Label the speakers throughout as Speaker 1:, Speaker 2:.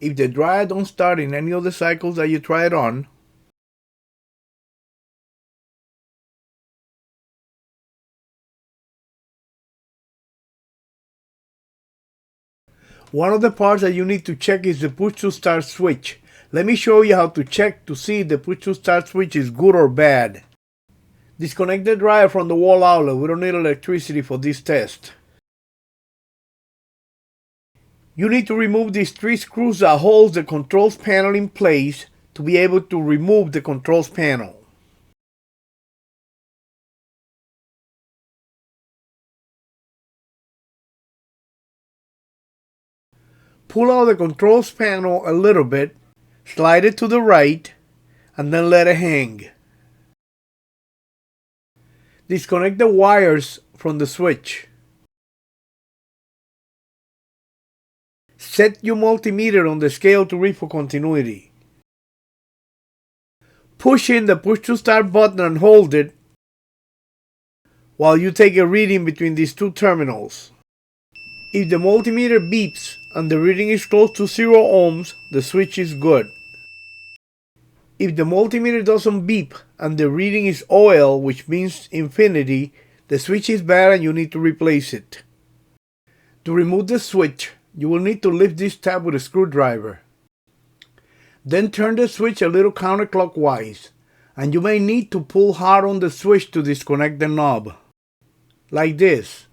Speaker 1: If the dryer don't start in any of the cycles that you try it on, one of the parts that you need to check is the push to start switch. Let me show you how to check to see if the push to start switch is good or bad. Disconnect the dryer from the wall outlet. We don't need electricity for this test. You need to remove these 3 screws that hold the controls panel in place to be able to remove the controls panel. Pull out the controls panel a little bit, slide it to the right, and then let it hang. Disconnect the wires from the switch. Set your multimeter on the scale to read for continuity. Push in the push to start button and hold it while you take a reading between these 2 terminals. If the multimeter beeps and the reading is close to 0 ohms, the switch is good. If the multimeter doesn't beep and the reading is OL, which means infinity, the switch is bad and you need to replace it. To remove the switch, you will need to lift this tab with a screwdriver. Then turn the switch a little counterclockwise, and you may need to pull hard on the switch to disconnect the knob. Like this.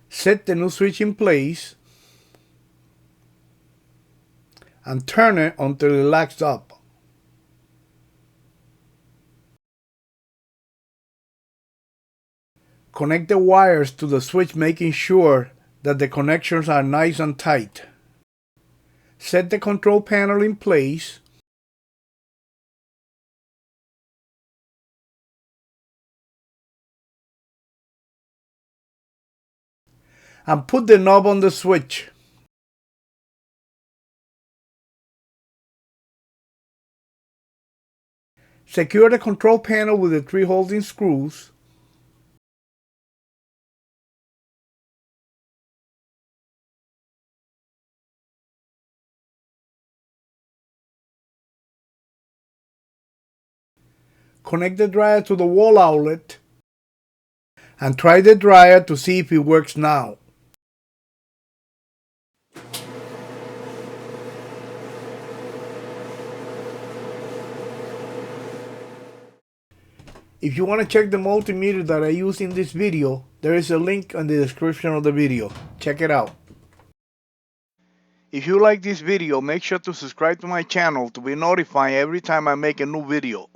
Speaker 1: Set the new switch in place and turn it until it locks up. Connect the wires to the switch, making sure that the connections are nice and tight. Set the control panel in place. And put the knob on the switch. Secure the control panel with the 3 holding screws. Connect the dryer to the wall outlet and try the dryer to see if it works now. If you want to check the multimeter that I use in this video, there is a link in the description of the video. Check it out. If you like this video, make sure to subscribe to my channel to be notified every time I make a new video.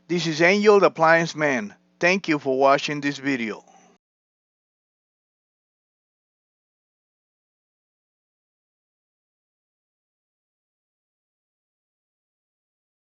Speaker 1: This is Angel the Appliance Man. Thank you for watching this video.